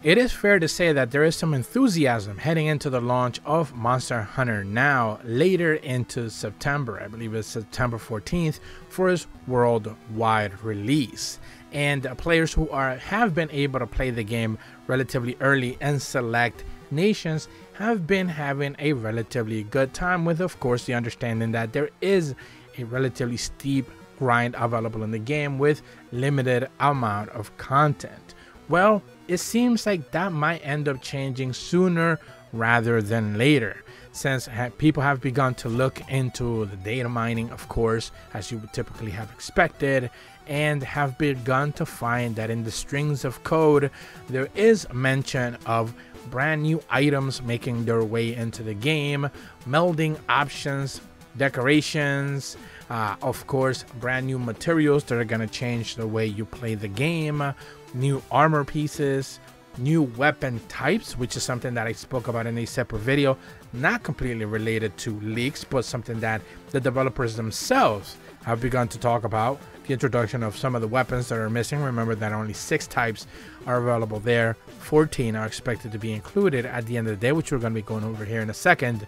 It is fair to say that there is some enthusiasm heading into the launch of Monster Hunter Now later into September. I believe it's September 14th for its worldwide release. And players who have been able to play the game relatively early in select nations have been having a relatively good time, with of course the understanding that there is a relatively steep grind available in the game with limited amount of content. Well, it seems like that might end up changing sooner rather than later, since people have begun to look into the data mining, of course, as you would typically have expected, and have begun to find that in the strings of code there is mention of brand new items making their way into the game, melding options, decorations, of course brand new materials that are going to change the way you play the game, new armor pieces, new weapon types, which is something that I spoke about in a separate video, not completely related to leaks, but something that the developers themselves have begun to talk about. The introduction of some of the weapons that are missing. Remember that only 6 types are available there. 14 are expected to be included at the end of the day, which we're going to be going over here in a second.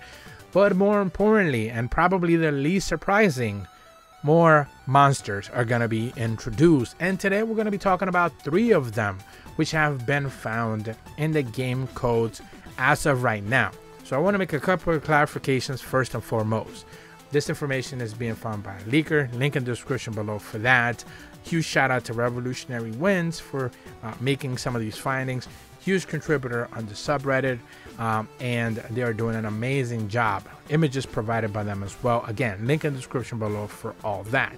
But more importantly, and probably the least surprising, more monsters are going to be introduced, and today we're going to be talking about 3 of them which have been found in the game codes as of right now. So I want to make a couple of clarifications. First and foremost, this information is being found by a leaker, link in the description below for that. Huge shout out to Revolutionary Winds for making some of these findings. Huge contributor on the subreddit, and they are doing an amazing job. Images provided by them as well. Again, link in the description below for all that.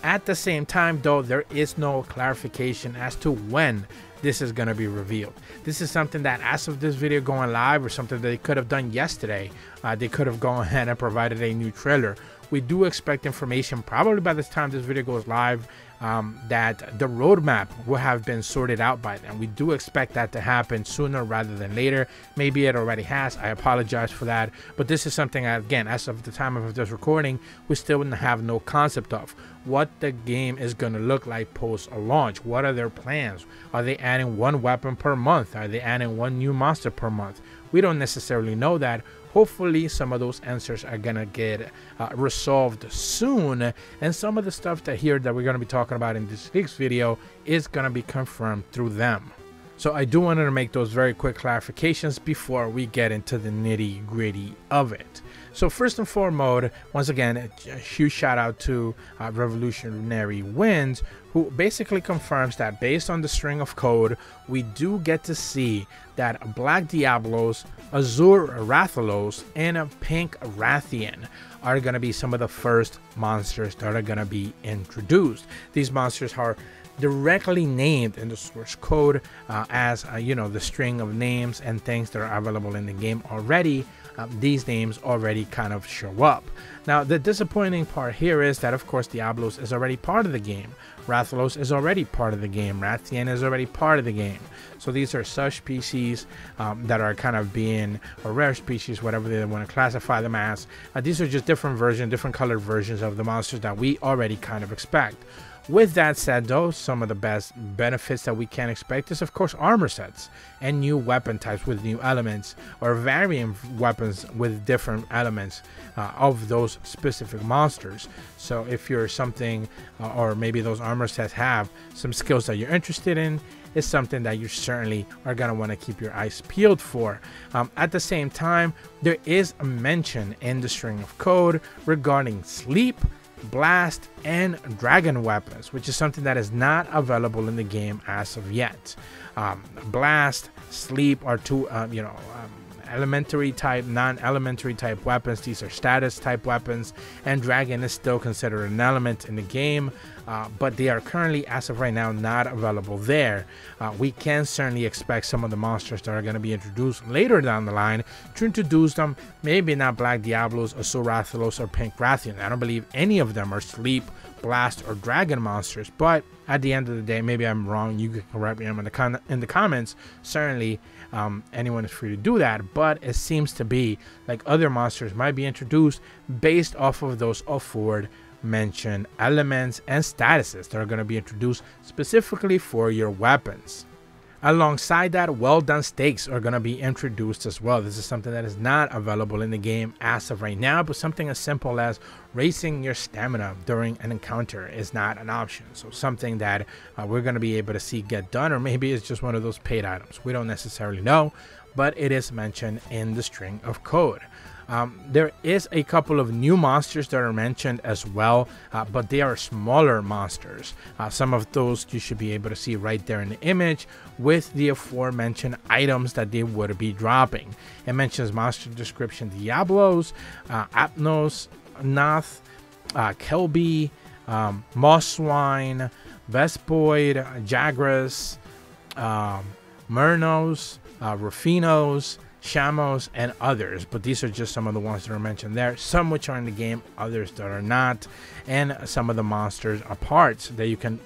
At the same time though, there is no clarification as to when this is going to be revealed. This is something that as of this video going live, or something that they could have done yesterday, they could have gone ahead and provided a new trailer. We do expect information probably by the time this video goes live, that the roadmap will have been sorted out by then. We do expect that to happen sooner rather than later. Maybe it already has. I apologize for that, but this is something, again, as of the time of this recording, we still have no concept of what the game is going to look like post launch. What are their plans? Are they adding 1 weapon per month? Are they adding 1 new monster per month? We don't necessarily know that. Hopefully some of those answers are gonna get resolved soon, and some of the stuff that we're gonna be talking about in this week's video is gonna be confirmed through them. So I do want to make those very quick clarifications before we get into the nitty gritty of it. So first and foremost, once again, a huge shout out to Revolutionary Winds, who basically confirms that based on the string of code, we do get to see that Black Diablos, Azure Rathalos, and Pink Rathian are going to be some of the first monsters that are going to be introduced. These monsters are directly named in the source code as you know, the string of names and things that are available in the game already. These names already kind of show up. Now the disappointing part here is that of course Diablos is already part of the game, Rathalos is already part of the game, Rathian is already part of the game. So these are such species that are kind of being, or rare species, whatever they want to classify them as. These are just different versions, different colored versions of the monsters that we already kind of expect. With that said though, some of the best benefits that we can expect is of course armor sets and new weapon types with new elements, or varying weapons with different elements of those specific monsters. So if you're something, or maybe those armor sets have some skills that you're interested in, is something that you certainly are going to want to keep your eyes peeled for. At the same time, there is a mention in the string of code regarding sleep, blast, and dragon weapons, which is something that is not available in the game as of yet. Blast, sleep are 2 elementary type, non-elementary type weapons. These are status type weapons, and dragon is still considered an element in the game, but they are currently, as of right now, not available there. We can certainly expect some of the monsters that are going to be introduced later down the line to introduce them. Maybe not Black Diablos, Azure Rathalos, or Pink Rathian. I don't believe any of them are sleep, blast, or dragon monsters, but at the end of the day, maybe I'm wrong. You can correct me in the comments. Certainly anyone is free to do that, but it seems to be like other monsters might be introduced based off of those aforementioned elements and statuses that are going to be introduced specifically for your weapons. Alongside that, well done steaks are going to be introduced as well. This is something that is not available in the game as of right now, but something as simple as raising your stamina during an encounter is not an option. So something that we're going to be able to see get done, or maybe it's just one of those paid items. We don't necessarily know, but it is mentioned in the string of code. There is a couple of new monsters that are mentioned as well, but they are smaller monsters. Some of those you should be able to see right there in the image with the aforementioned items that they would be dropping. It mentions monster description Diablos, Apnos, Nath, Kelby, Mosswine, Vespoid, Jagras, Murnos, Rufinos, Shamos, and others, but these are just some of the ones that are mentioned there, some which are in the game, others that are not, and some of the monsters are parts that you can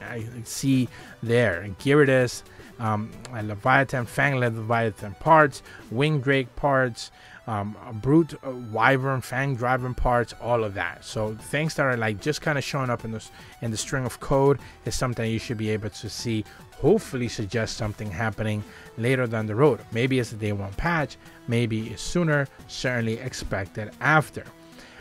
see there. Gyarados, Leviathan, Fang Leviathan parts, Wing Drake parts, Brute Wyvern, Fang Driven parts, all of that. So things that are like just kind of showing up in the string of code is something you should be able to see. Hopefully suggest something happening later down the road. Maybe it's a day one patch, maybe it's sooner, certainly expected after.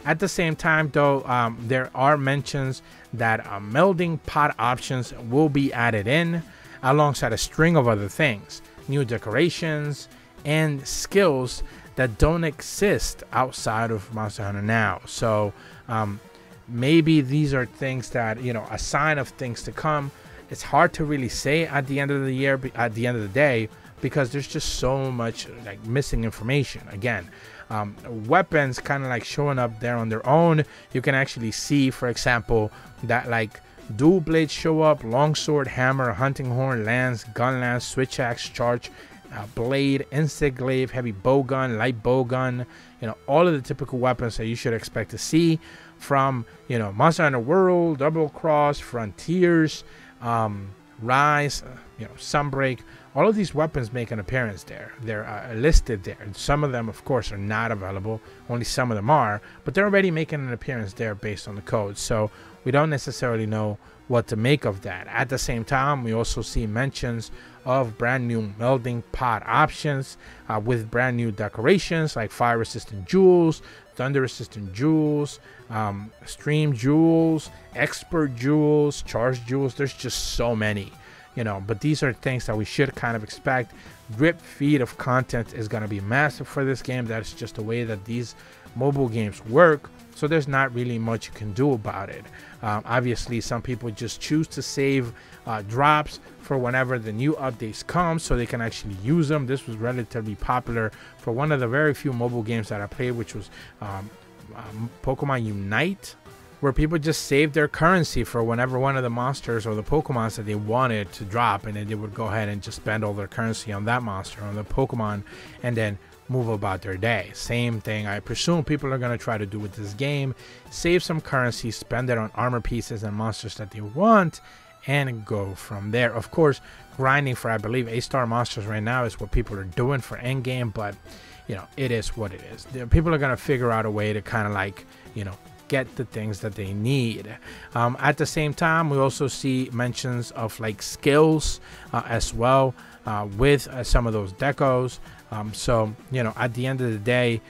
At the same time though, there are mentions that melding pot options will be added in alongside a string of other things, new decorations and skills that don't exist outside of Monster Hunter Now. So maybe these are things that, you know, a sign of things to come. It's hard to really say at the end of the year, at the end of the day, because there's just so much like missing information. Again, weapons kind of like showing up there on their own. You can actually see, for example, that like dual blades show up, longsword, hammer, hunting horn, lance, gun lance, switch axe, charge, blade, insect glaive, heavy bow gun, light bow gun, you know, all of the typical weapons that you should expect to see from, you know, Monster Hunter World, Double Cross, Frontiers, Rise, you know, Sunbreak. All of these weapons make an appearance there. They're listed there. Some of them, of course, are not available. Only some of them are, but they're already making an appearance there based on the code. So we don't necessarily know what to make of that. At the same time, we also see mentions of brand new melding pot options with brand new decorations like fire resistant jewels, thunder resistant jewels, stream jewels, expert jewels, charge jewels. There's just so many, you know, but these are things that we should kind of expect. Drip feed of content is going to be massive for this game. That's just the way that these mobile games work. So there's not really much you can do about it. Obviously, some people just choose to save drops for whenever the new updates come so they can actually use them. This was relatively popular for one of the very few mobile games that I played, which was Pokemon Unite, where people just saved their currency for whenever one of the monsters or the Pokemons that they wanted to drop, and then they would go ahead and just spend all their currency on that monster, on the Pokemon, and then move about their day. Same thing I presume people are going to try to do with this game. Save some currency, spend it on armor pieces and monsters that they want, and go from there. Of course, grinding for, I believe, 8-star monsters right now is what people are doing for endgame, but you know, it is what it is. People are going to figure out a way to kind of like, you know, get the things that they need. At the same time, we also see mentions of like skills as well with some of those decos. So, you know, at the end of the day,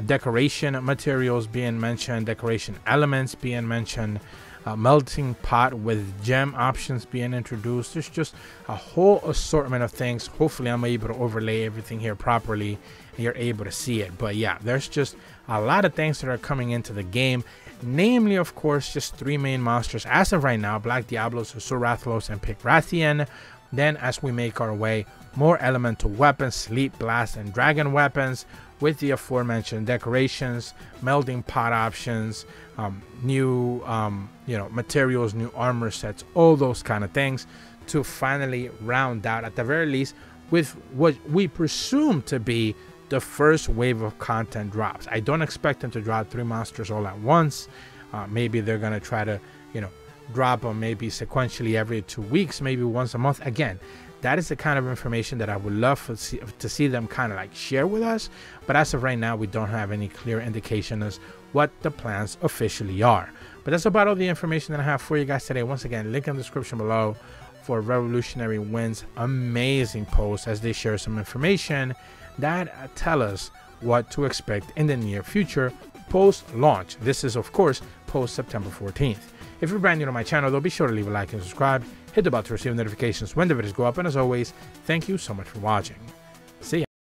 decoration materials being mentioned, decoration elements being mentioned, melting pot with gem options being introduced. There's just a whole assortment of things. Hopefully I'm able to overlay everything here properly and you're able to see it. But yeah, there's just a lot of things that are coming into the game, namely, of course, just 3 main monsters as of right now: Black Diablos, Surathlos, and Picrathian. Then as we make our way, more elemental weapons, sleep, blast, and dragon weapons with the aforementioned decorations, melding pot options, new you know, materials, new armor sets, all those kind of things, to finally round out, at the very least, with what we presume to be the first wave of content drops. I don't expect them to drop 3 monsters all at once. Maybe they're gonna try to, you know, drop them maybe sequentially every 2 weeks, maybe once a month. Again, that is the kind of information that I would love to see them kind of like share with us. But as of right now, we don't have any clear indication as what the plans officially are. But that's about all the information that I have for you guys today. Once again, link in the description below. for Revolutionary Wind's amazing post as they share some information that tell us what to expect in the near future post-launch. This is, of course, post-September 14th. If you're brand new to my channel, though, be sure to leave a like and subscribe. Hit the bell to receive notifications when the videos go up. And as always, thank you so much for watching.